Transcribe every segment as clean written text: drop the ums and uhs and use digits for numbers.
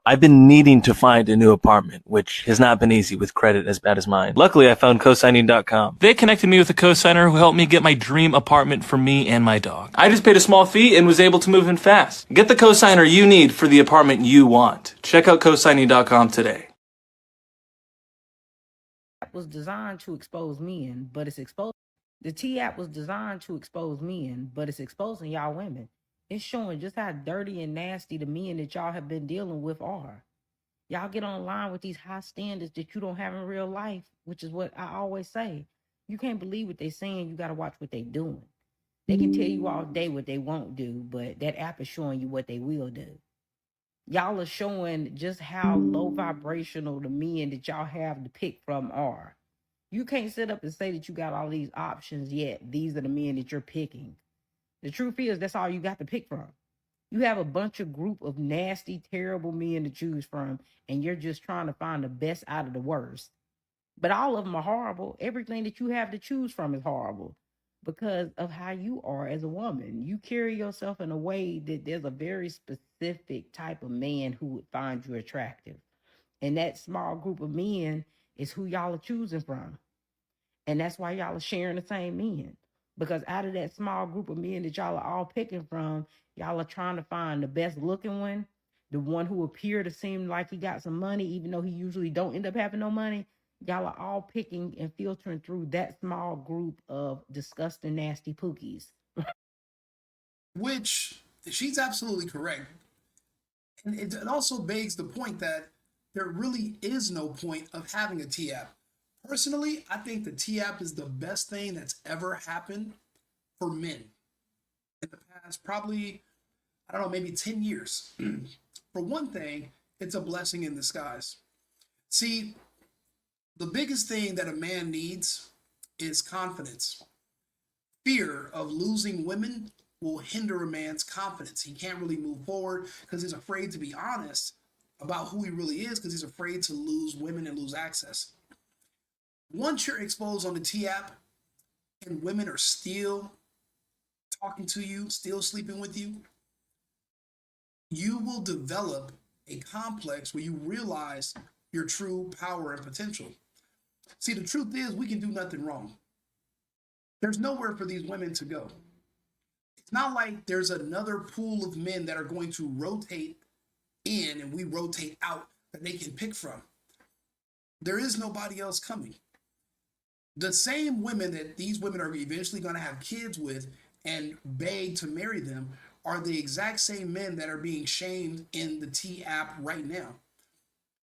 I've been needing to find a new apartment, which has not been easy with credit as bad as mine. Luckily, I found cosigning.com. They connected me with a cosigner who helped me get my dream apartment for me and my dog. I just paid a small fee and was able to move in fast. Get the cosigner you need for the apartment you want. Check out cosigning.com today. Was designed to expose men, but it's exposed. The T app was designed to expose men, but it's exposing y'all women. It's showing just how dirty and nasty the men that y'all have been dealing with are. Y'all get online with these high standards that you don't have in real life, which is what I always say. You can't believe what they're saying. You got to watch what they're doing. They can tell you all day what they won't do, but that app is showing you what they will do. Y'all are showing just how low vibrational the men that y'all have to pick from are. You can't sit up and say that you got all these options yet. These are the men that you're picking. The truth is, that's all you got to pick from. You have a bunch of group of nasty, terrible men to choose from, and you're just trying to find the best out of the worst. But all of them are horrible. Everything that you have to choose from is horrible because of how you are as a woman. You carry yourself in a way that there's a very specific type of man who would find you attractive. And that small group of men is who y'all are choosing from. And that's why y'all are sharing the same men. Because out of that small group of men that y'all are all picking from, y'all are trying to find the best looking one, the one who appear to seem like he got some money, even though he usually don't end up having no money. Y'all are all picking and filtering through that small group of disgusting, nasty pookies. Which she's absolutely correct. And it also begs the point that there really is no point of having a T app. Personally, I think the T app is the best thing that's ever happened for men in the past, probably, I don't know, maybe 10 years. For one thing, it's a blessing in disguise. See, the biggest thing that a man needs is confidence. Fear of losing women will hinder a man's confidence. He can't really move forward because he's afraid to be honest about who he really is because he's afraid to lose women and lose access. Once you're exposed on the T app and women are still talking to you, still sleeping with you, you will develop a complex where you realize your true power and potential. See, the truth is, we can do nothing wrong. There's nowhere for these women to go. It's not like there's another pool of men that are going to rotate in and we rotate out that they can pick from. There is nobody else coming. The same women that these women are eventually going to have kids with and beg to marry them are the exact same men that are being shamed in the T app right now.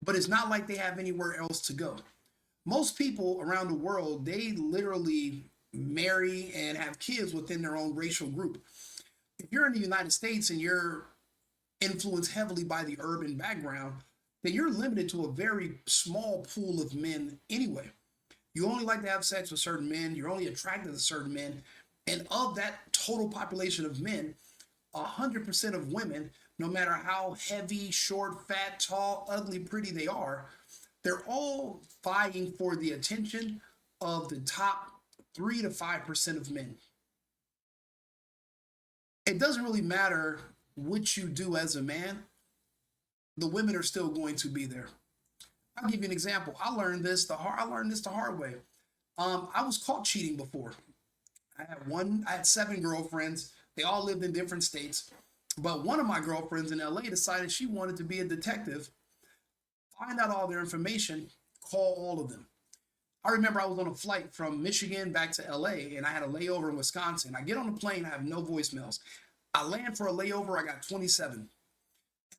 But it's not like they have anywhere else to go. Most people around the world, they literally marry and have kids within their own racial group. If you're in the United States and you're influenced heavily by the urban background, then you're limited to a very small pool of men anyway. You only like to have sex with certain men, you're only attracted to certain men, and of that total population of men, 100% of women, no matter how heavy, short, fat, tall, ugly, pretty they are, they're all vying for the attention of the top 3 to 5% of men. It doesn't really matter what you do as a man, the women are still going to be there. I'll give you an example. I learned this the hard way. I was caught cheating before. I had 7 girlfriends. They all lived in different states. But one of my girlfriends in LA decided she wanted to be a detective, find out all their information, call all of them. I remember I was on a flight from Michigan back to LA and I had a layover in Wisconsin. I get on the plane, I have no voicemails. I land for a layover, I got 27.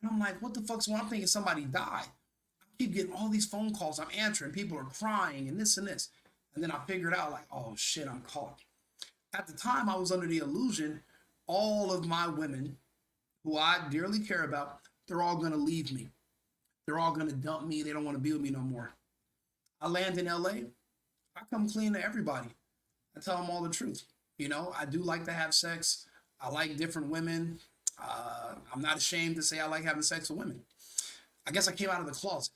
And I'm like, what the fuck's going on? I'm thinking somebody died. I keep getting all these phone calls. I'm answering. People are crying and this and this. And then I figured out, like, oh shit, I'm caught. At the time, I was under the illusion all of my women who I dearly care about, they're all going to leave me. They're all going to dump me. They don't want to be with me no more. I land in LA. I come clean to everybody. I tell them all the truth. You know, I do like to have sex. I like different women. I'm not ashamed to say I like having sex with women. I guess I came out of the closet.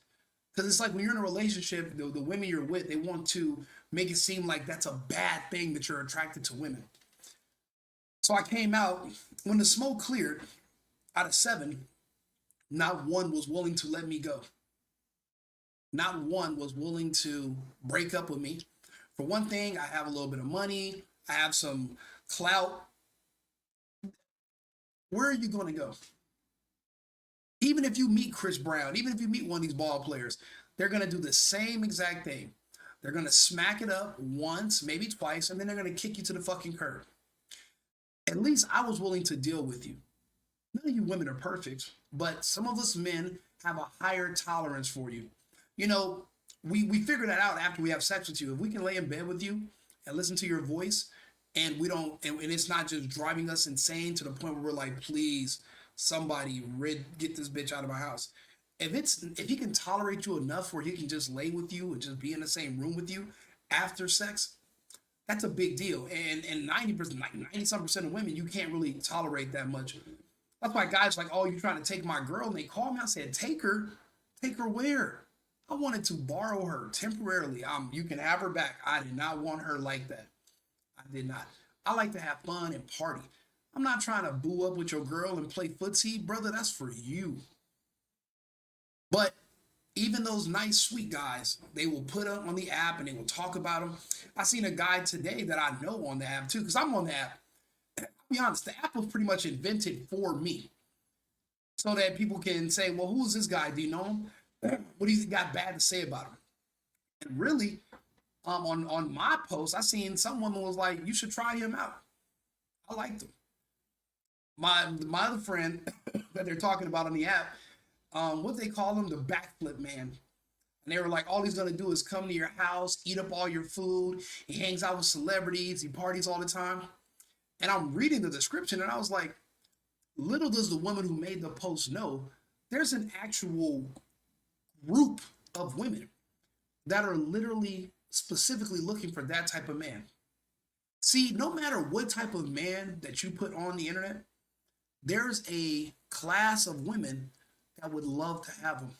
Because it's like when you're in a relationship, the women you're with, they want to make it seem like that's a bad thing that you're attracted to women. So I came out. When the smoke cleared, out of 7, Not one was willing to let me go. Not one was willing to break up with me. For one thing, I have a little bit of money, I have some clout. Where are you going to go? Even if you meet Chris Brown, even if you meet one of these ball players, they're going to do the same exact thing. They're going to smack it up once, maybe twice, and then they're going to kick you to the fucking curb. At least I was willing to deal with you. None of you women are perfect, but some of us men have a higher tolerance for you. You know, we figure that out after we have sex with you. If we can lay in bed with you and listen to your voice, and we don't, and it's not just driving us insane to the point where we're like, please, somebody get this bitch out of my house. If he can tolerate you enough where he can just lay with you and just be in the same room with you after sex, that's a big deal. And 90%, like 90-some% of women, you can't really tolerate that much. That's why guys are like, oh, you're trying to take my girl, and they call me. I said, take her where? I wanted to borrow her temporarily. You can have her back. I did not want her like that. I did not. I like to have fun and party. I'm not trying to boo up with your girl and play footsie, brother. That's for you. But even those nice, sweet guys, they will put up on the app and they will talk about them. I seen a guy today that I know on the app too, because I'm on the app. I'll be honest, the app was pretty much invented for me, so that people can say, well, who's this guy? Do you know him? What do you got bad to say about him? And really, on my post, I seen some woman was like, you should try him out. I liked him. My other friend that they're talking about on the app, what they call him, the backflip man. And they were like, all he's gonna do is come to your house, eat up all your food. He hangs out with celebrities, he parties all the time. And I'm reading the description and I was like, little does the woman who made the post know, there's an actual group of women that are literally specifically looking for that type of man. See, no matter what type of man that you put on the internet, there's a class of women that would love to have him.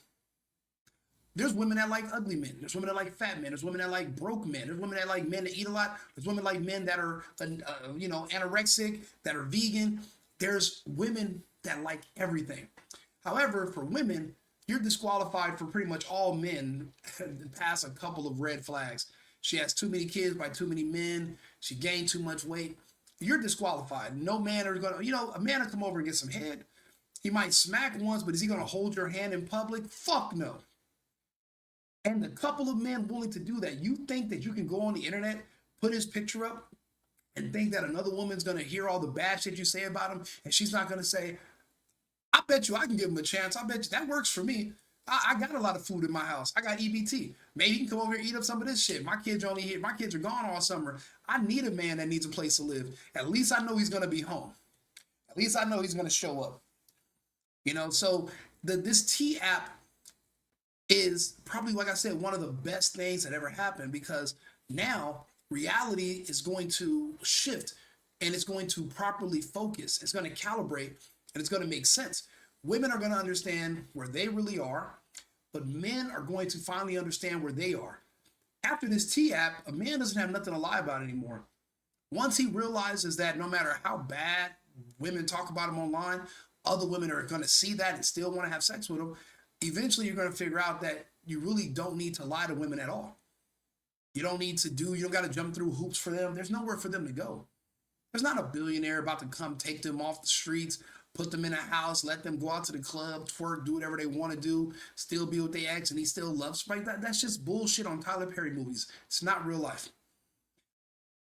There's women that like ugly men. There's women that like fat men. There's women that like broke men. There's women that like men that eat a lot. There's women like men that are, anorexic, that are vegan. There's women that like everything. However, for women, you're disqualified for pretty much all men past a couple of red flags. She has too many kids by too many men. She gained too much weight. You're disqualified. No man is going to, a man will come over and get some head. He might smack once, but is he going to hold your hand in public? Fuck no. And the couple of men willing to do that, you think that you can go on the internet, put his picture up, and think that another woman's going to hear all the bad shit you say about him, and she's not going to say, I bet you I can give him a chance. I bet you that works for me. I got a lot of food in my house. I got EBT. Maybe he can come over here and eat up some of this shit. My kids are gone all summer. I need a man that needs a place to live. At least I know he's going to be home. At least I know he's going to show up. So this T app is probably, like I said, one of the best things that ever happened, because now reality is going to shift and it's going to properly focus. It's going to calibrate and it's going to make sense. Women are going to understand where they really are, but men are going to finally understand where they are. After this T app, a man doesn't have nothing to lie about anymore. Once he realizes that no matter how bad women talk about him online, other women are going to see that and still want to have sex with him. Eventually, you're going to figure out that you really don't need to lie to women at all. You don't got to jump through hoops for them. There's nowhere for them to go. There's not a billionaire about to come take them off the streets, put them in a house, let them go out to the club, twerk, do whatever they want to do, still be with their ex, and he still loves them. That's just bullshit on Tyler Perry movies. It's not real life.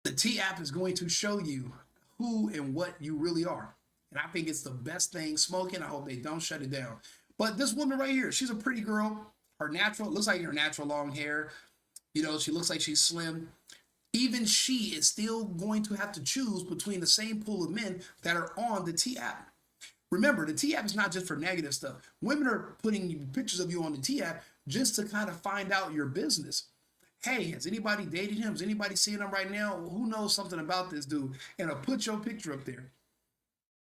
The T app is going to show you who and what you really are. And I think it's the best thing smoking. I hope they don't shut it down. But this woman right here, she's a pretty girl. Looks like her natural long hair. She looks like she's slim. Even she is still going to have to choose between the same pool of men that are on the T app. Remember, the T app is not just for negative stuff. Women are putting pictures of you on the T app just to kind of find out your business. Hey, has anybody dated him? Is anybody seeing him right now? Who knows something about this dude? And I'll put your picture up there.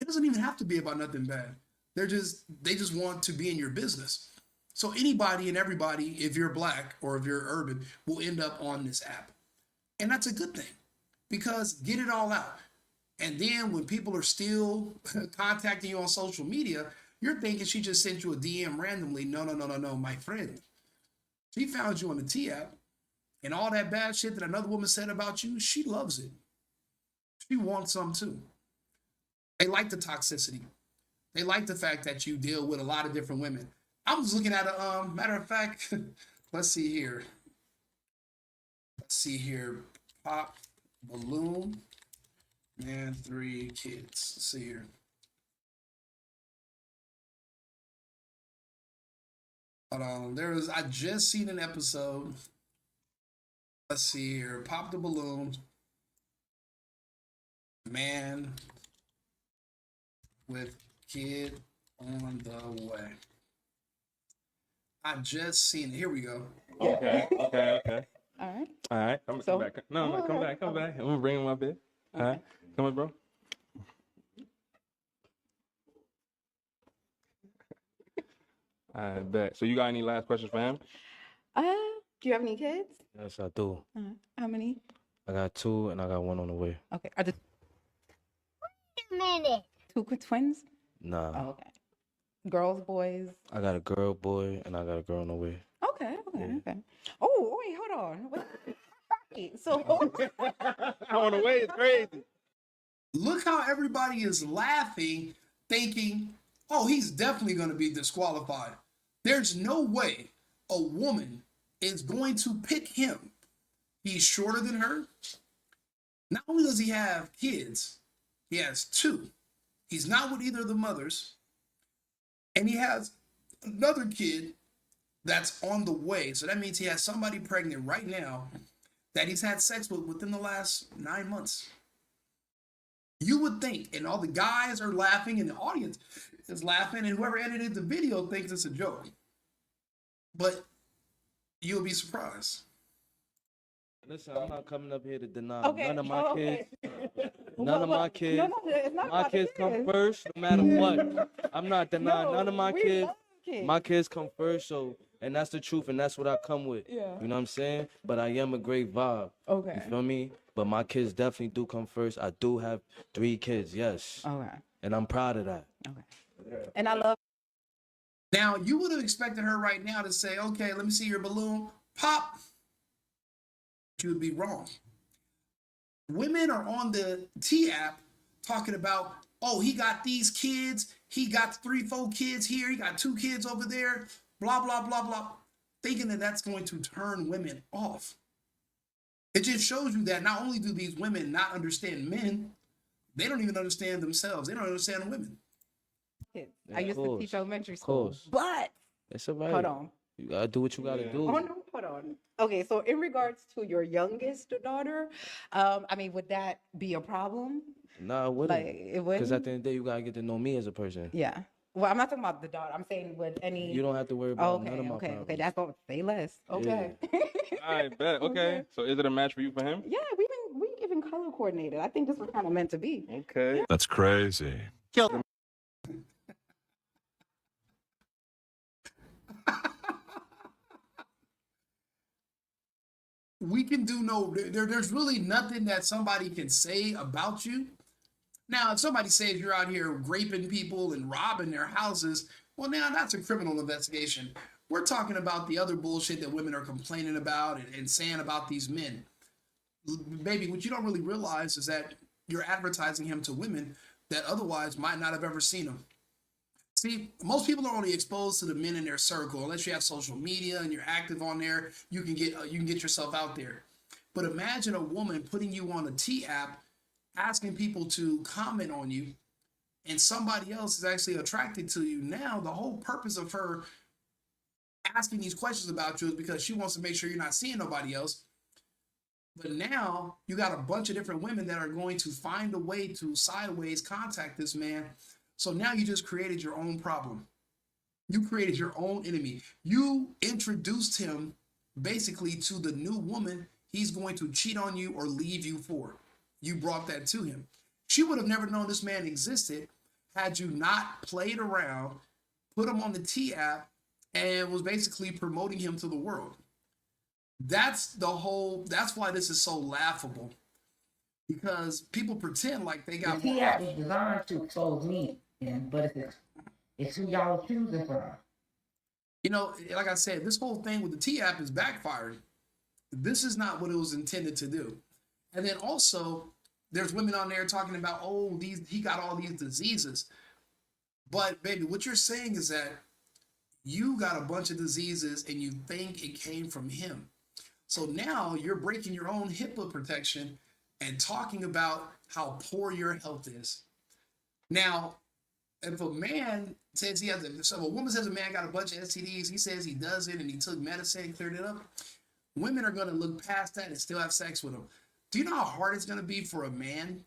It doesn't even have to be about nothing bad. They just want to be in your business. So anybody and everybody, if you're black or if you're urban, will end up on this app. And that's a good thing, because get it all out. And then when people are still contacting you on social media, You're thinking she just sent you a DM randomly. No, no, no, no, no, my friend. She found you on the T app, and all that bad shit that another woman said about you, she loves it. She wants some too. They like the toxicity. They like the fact that you deal with a lot of different women. I was looking at a matter of fact, let's see here. Let's see here. Pop balloon and 3 kids. Let's see here. Hold on. I just seen an episode. Let's see here. Pop the balloon. Man with kid on the way. I just seen it. Here we go. Okay. All right. All right. Come back. No, come back. I'm gonna bring him my bed. All right. Come on, bro. I bet. So you got any last questions for him? Do you have any kids? Yes, I do. How many? I got 2 and I got 1 on the way. Okay. Are the a minute. 2 twins? Nah, Oh, okay. Girls, boys? I got a girl, boy, and I got a girl on the way. Okay. Oh, wait, hold on. Wait. So, On the way is crazy. Look how everybody is laughing, thinking, oh, he's definitely going to be disqualified. There's no way a woman is going to pick him. He's shorter than her. Not only does he have kids, he has 2. He's not with either of the mothers. And he has another kid that's on the way. So that means he has somebody pregnant right now that he's had sex with within the last 9 months. You would think, and all the guys are laughing, and the audience is laughing, and whoever edited the video thinks it's a joke. But you'll be surprised. Listen, I'm not coming up here to deny okay. none of my kids. Well, None of well, my kids. No, it's not My about the kids come kids. first, no matter what. I'm not denying No, none of my we kids. love kids. My kids come first, so and that's the truth, and that's what I come with. Yeah. You know what I'm saying? But I am a great vibe. Okay. You feel me? But my kids definitely do come first. I do have 3 kids, yes. Okay. And I'm proud of that. Okay. And I love. Now, you would have expected her right now to say, okay, let me see your balloon. Pop. You would be wrong. Women are on the T app talking about, oh, he got these kids. He got 3, 4 kids here. He got 2 kids over there. Blah, blah, blah, blah. Thinking that that's going to turn women off. It just shows you that not only do these women not understand men, they don't even understand themselves. They don't understand women. Kids. Yeah, I used to course, teach elementary school. course. But It's all right. hold on. You gotta do what you gotta do. Oh no, hold on. Okay, so in regards to your youngest daughter, I mean, would that be a problem? Nah, it wouldn't. Like, it Because wouldn't. at the end of the day, you gotta get to know me as a person. Yeah. Well, I'm not talking about the daughter. I'm saying would any. You don't have to worry Oh, about okay, none of my okay, problems. okay. That's all. Say less. Okay. I bet. Okay. So is it a match for you for him? Yeah, we even color coordinated. I think this was kind of meant to be. Okay. That's crazy. We can do no, there's really nothing that somebody can say about you. Now, if somebody says you're out here raping people and robbing their houses, well, now that's a criminal investigation. We're talking about the other bullshit that women are complaining about and saying about these men. Baby, what you don't really realize is that you're advertising him to women that otherwise might not have ever seen him. See, most people are only exposed to the men in their circle. Unless you have social media and you're active on there, you can get yourself out there. But imagine a woman putting you on a T app, asking people to comment on you, and somebody else is actually attracted to you. Now, the whole purpose of her asking these questions about you is because she wants to make sure you're not seeing nobody else. But now you got a bunch of different women that are going to find a way to sideways contact this man. So now you just created your own problem. You created your own enemy. You introduced him basically to the new woman he's going to cheat on you or leave you for. You brought that to him. She would have never known this man existed had you not played around, put him on the T app, and was basically promoting him to the world. That's why this is so laughable. Because people pretend like they got The T app was designed to expose men, but It's who y'all choosing from. You know, like I said, this whole thing with the T app is backfired. This is not what it was intended to do. And then also, there's women on there talking about, oh, he got all these diseases. But baby, what you're saying is that you got a bunch of diseases and you think it came from him. So now you're breaking your own HIPAA protection and talking about how poor your health is. Now, if a man says he has if a woman says a man got a bunch of STDs, he says he doesn't and he took medicine and cleared it up, women are going to look past that and still have sex with him. Do you know how hard it's going to be for a man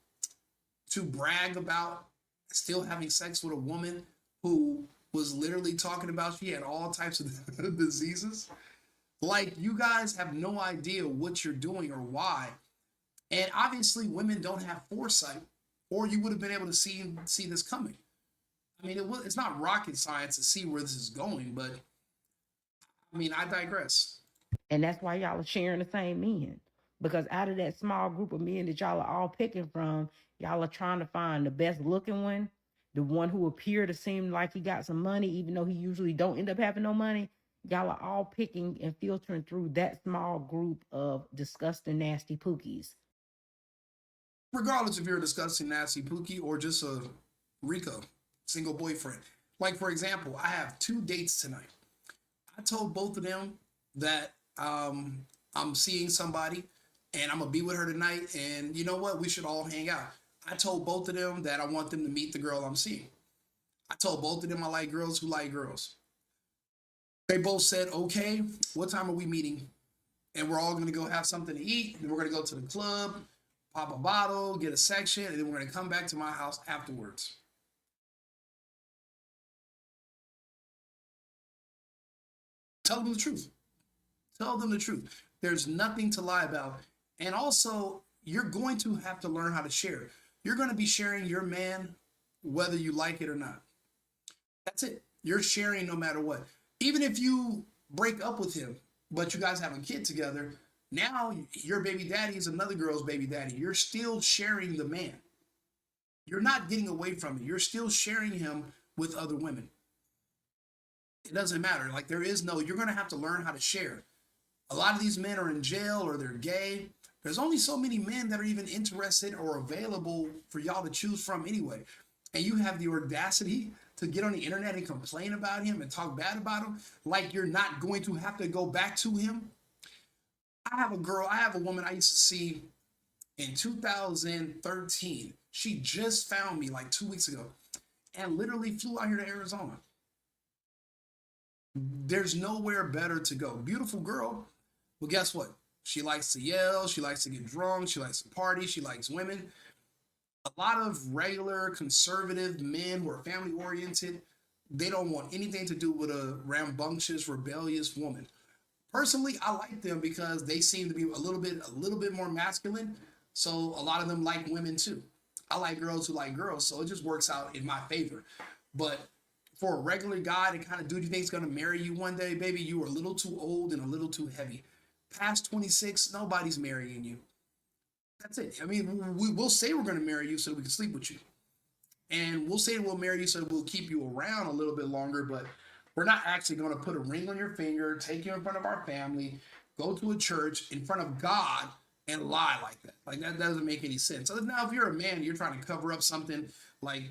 to brag about still having sex with a woman who was literally talking about she had all types of diseases? Like, you guys have no idea what you're doing or why. And obviously women don't have foresight, or you would have been able to see this coming. I mean, it's not rocket science to see where this is going, but I mean, I digress. And that's why y'all are sharing the same men. Because out of that small group of men that y'all are all picking from, y'all are trying to find the best looking one, the one who appear to seem like he got some money, even though he usually don't end up having no money. Y'all are all picking and filtering through that small group of disgusting, nasty pookies. Regardless if you're a disgusting, nasty pookie or just a Rico, single boyfriend. Like, for example, I have 2 dates tonight. I told both of them that I'm seeing somebody and I'm going to be with her tonight. And you know what? We should all hang out. I told both of them that I want them to meet the girl I'm seeing. I told both of them I like girls who like girls. They both said, okay, what time are we meeting? And we're all going to go have something to eat. And we're going to go to the club, pop a bottle, get a section, and then we're going to come back to my house afterwards. Tell them the truth. Tell them the truth. There's nothing to lie about. And also, you're going to have to learn how to share. You're going to be sharing your man whether you like it or not. That's it. You're sharing no matter what. Even if you break up with him, but you guys have a kid together, now your baby daddy is another girl's baby daddy. You're still sharing the man. You're not getting away from it. You're still sharing him with other women. It doesn't matter. Like, you're going to have to learn how to share. A lot of these men are in jail or they're gay. There's only so many men that are even interested or available for y'all to choose from anyway. And you have the audacity to get on the internet and complain about him and talk bad about him like you're not going to have to go back to him. I have a woman I used to see in 2013. She just found me like 2 weeks ago and literally flew out here to Arizona. There's nowhere better to go. Beautiful girl. Well, guess what? She likes to yell. She likes to get drunk. She likes to party. She likes women. A lot of regular conservative men who are family oriented, they don't want anything to do with a rambunctious, rebellious woman. Personally, I like them because they seem to be a little bit more masculine. So a lot of them like women too. I like girls who like girls, so it just works out in my favor. But for a regular guy, the kind of dude you think is going to marry you one day, baby, you are a little too old and a little too heavy. Past 26, nobody's marrying you. That's it. I mean, we'll say we're going to marry you so we can sleep with you. And we'll say we'll marry you so we'll keep you around a little bit longer, but we're not actually going to put a ring on your finger, take you in front of our family, go to a church in front of God and lie like that. Like, that doesn't make any sense. So now if you're a man, you're trying to cover up something like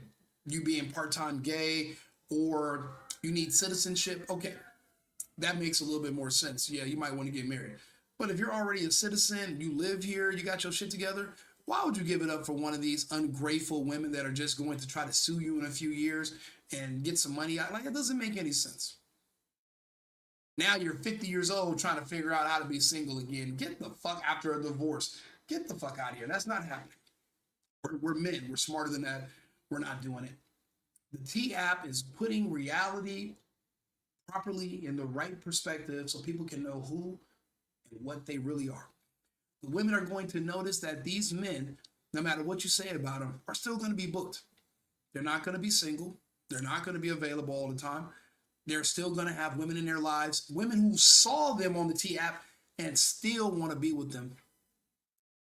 you being part-time gay or you need citizenship. Okay, that makes a little bit more sense. Yeah, you might want to get married. But if you're already a citizen, you live here, you got your shit together, why would you give it up for one of these ungrateful women that are just going to try to sue you in a few years and get some money out? Like, it doesn't make any sense. Now you're 50 years old trying to figure out how to be single again. Get the fuck after a divorce. Get the fuck out of here. That's not happening. We're men. We're smarter than that. We're not doing it. The T app is putting reality properly in the right perspective so people can know who and what they really are. The women are going to notice that these men, no matter what you say about them, are still going to be booked. They're not going to be single. They're not going to be available all the time. They're still going to have women in their lives, women who saw them on the T app and still want to be with them.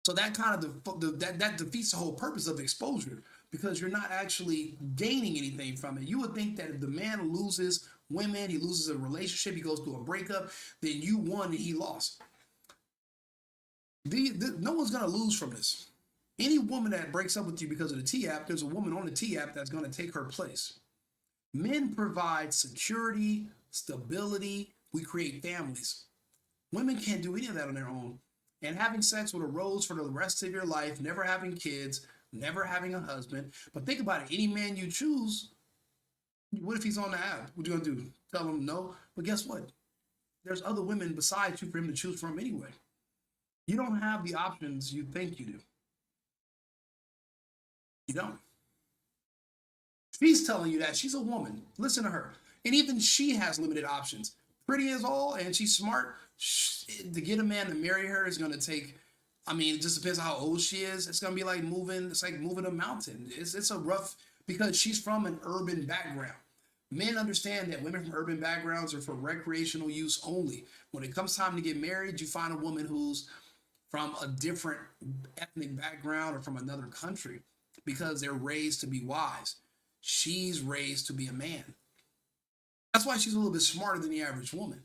So that kind of that defeats the whole purpose of exposure, because you're not actually gaining anything from it. You would think that if the man loses women, he loses a relationship, he goes through a breakup, then you won and he lost. No one's going to lose from this. Any woman that breaks up with you because of the T-app, there's a woman on the T-app that's going to take her place. Men provide security, stability. We create families. Women can't do any of that on their own. And having sex with a rose for the rest of your life, never having kids, never having a husband. But think about it. Any man you choose, what if he's on the app? What are you going to do? Tell him no? But guess what? There's other women besides you for him to choose from anyway. You don't have the options you think you do. You don't. She's telling you that. She's a woman. Listen to her. And even she has limited options. Pretty as all, and she's smart. To get a man to marry her is going to take, I mean, it just depends on how old she is. It's going to be like moving, it's like moving a mountain. It's a rough, because she's from an urban background. Men understand that women from urban backgrounds are for recreational use only. When it comes time to get married, you find a woman who's from a different ethnic background or from another country because they're raised to be wise. She's raised to be a man. That's why she's a little bit smarter than the average woman.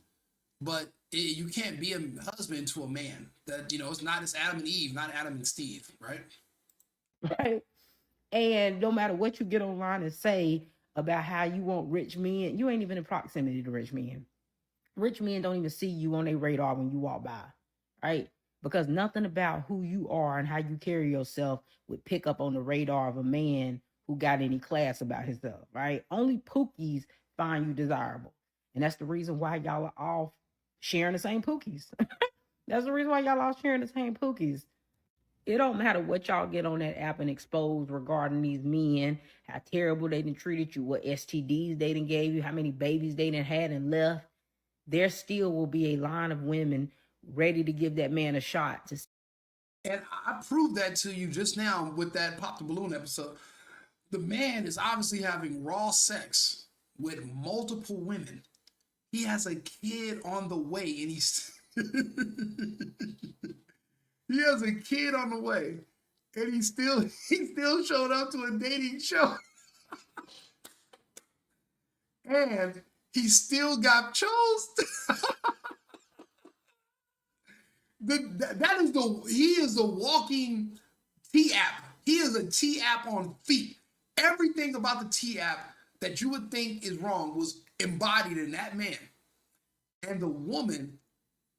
But you can't be a husband to a man. That, you know, it's not, it's Adam and Eve, not Adam and Steve, right? Right. And no matter what you get online and say about how you want rich men, you ain't even in proximity to rich men. Rich men don't even see you on their radar when you walk by, right? Because nothing about who you are and how you carry yourself would pick up on the radar of a man who got any class about himself, right? Only pookies find you desirable. And that's the reason why y'all are all sharing the same pookies. That's the reason why y'all all sharing the same pookies. It don't matter what y'all get on that app and expose regarding these men, how terrible they done treated you, what STDs they done gave you, how many babies they done had and left. There still will be a line of women ready to give that man a shot. And I proved that to you just now with that Pop the Balloon episode. The man is obviously having raw sex with multiple women. He has a kid on the way, and he's he has a kid on the way, and he still showed up to a dating show, and he still got chose. He is a walking T-app. He is a T-app on feet. Everything about the T-app that you would think is wrong was embodied in that man. And the woman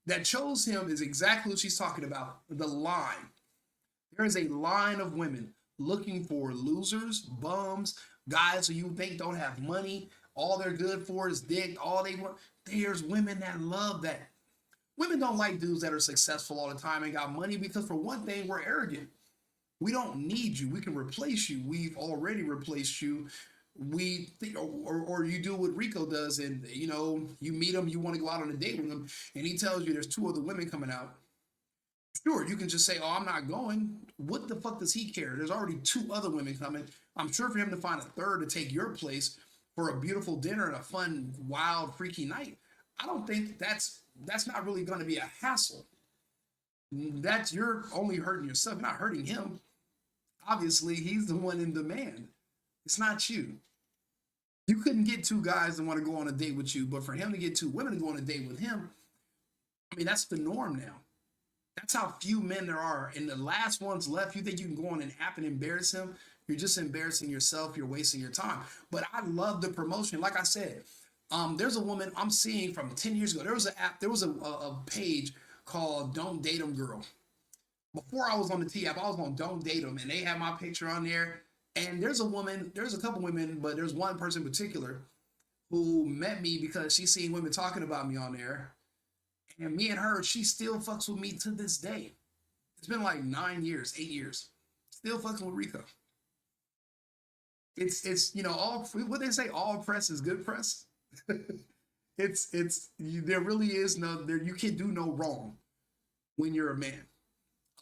that chose him is exactly what she's talking about. The line. There is a line of women looking for losers, bums, guys who you think don't have money. All they're good for is dick. All they want. There's women that love that. Women don't like dudes that are successful all the time and got money because, for one thing, we're arrogant. We don't need you. We can replace you. We've already replaced you. We think, or you do what Rico does, and you know, you meet him, you want to go out on a date with him, and he tells you there's 2 other women coming out. Sure, you can just say, "Oh, I'm not going." What the fuck does he care? There's already 2 other women coming. I'm sure for him to find a third to take your place for a beautiful dinner and a fun, wild, freaky night, I don't think that's not really going to be a hassle. That's, you're only hurting yourself, not hurting him. Obviously, he's the one in demand. It's not you. You couldn't get 2 guys that want to go on a date with you, but for him to get 2 women to go on a date with him, I mean, that's the norm now. That's how few men there are. And the last ones left, you think you can go on an app and embarrass him? You're just embarrassing yourself. You're wasting your time. But I love the promotion. Like I said, there's a woman I'm seeing from 10 years ago. There was an app, there was a page called Don't Date 'Em Girl. Before I was on the T app, I was on Don't Date 'Em, and they had my picture on there. And there's a couple women, but there's one person in particular who met me because she's seen women talking about me on there. And me and her, she still fucks with me to this day. It's been like 9 years, 8 years. Still fucking with Rico. It's you know, all what they say, all press is good press. There really is you can't do no wrong when you're a man.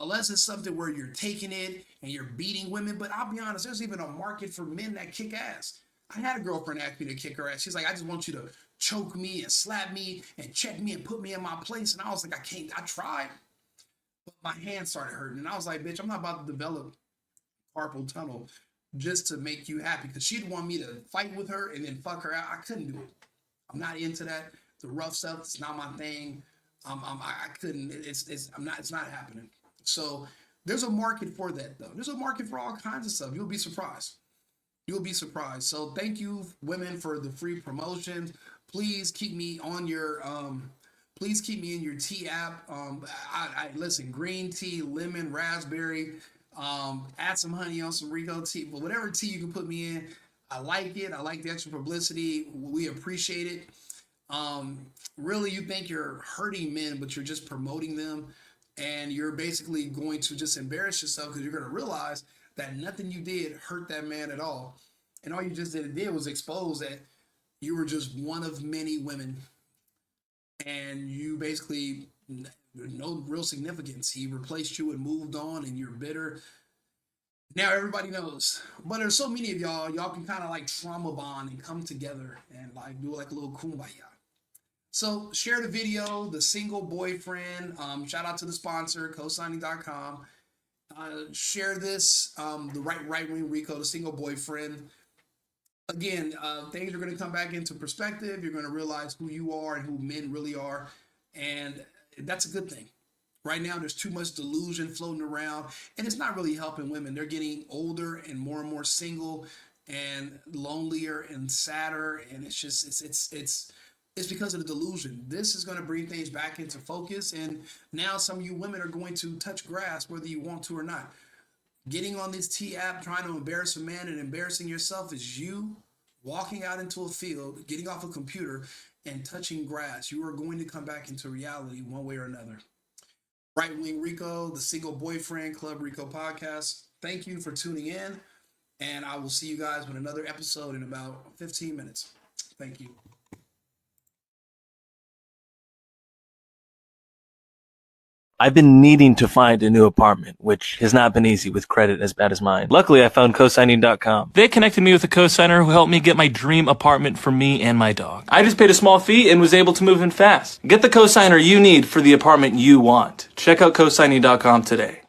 Unless it's something where you're taking it and you're beating women. But I'll be honest, there's even a market for men that kick ass. I had a girlfriend ask me to kick her ass. She's like, "I just want you to choke me and slap me and check me and put me in my place." And I was like, "I can't." I tried, but my hands started hurting. And I was like, "Bitch, I'm not about to develop carpal tunnel just to make you happy, because she'd want me to fight with her and then fuck her out. I couldn't do it. I'm not into that. The rough stuff, it's not my thing. I couldn't. It's not happening. So there's a market for that, though. There's a market for all kinds of stuff. You'll be surprised. You'll be surprised. So thank you, women, for the free promotions. Please keep me on your please keep me in your tea app. I listen, green tea, lemon, raspberry, add some honey on some Rico tea, but whatever tea you can put me in, I like it. I like the extra publicity. We appreciate it. Really, you think you're hurting men, but you're just promoting them, and you're basically going to just embarrass yourself, because you're going to realize that nothing you did hurt that man at all. And all you just did was expose that you were just one of many women, and you basically no real significance. He replaced you and moved on, and you're bitter. Now everybody knows. But there's so many of y'all can kind of like trauma bond and come together and like do like a little kumbaya. So share the video, The Single Boyfriend. Shout out to the sponsor, cosigning.com. Share this, the right wing Rico, The Single Boyfriend. Again, things are going to come back into perspective. You're going to realize who you are and who men really are. And that's a good thing. Right now, there's too much delusion floating around, and it's not really helping women. They're getting older and more single and lonelier and sadder. And it's just, it's because of the delusion. This is going to bring things back into focus. And now some of you women are going to touch grass, whether you want to or not. Getting on this T app, trying to embarrass a man and embarrassing yourself is you walking out into a field, getting off a computer and touching grass. You are going to come back into reality one way or another. Right Wing Rico, The Single Boyfriend, Club Rico podcast. Thank you for tuning in, and I will see you guys with another episode in about 15 minutes. Thank you. I've been needing to find a new apartment, which has not been easy with credit as bad as mine. Luckily, I found cosigning.com. They connected me with a cosigner who helped me get my dream apartment for me and my dog. I just paid a small fee and was able to move in fast. Get the cosigner you need for the apartment you want. Check out cosigning.com today.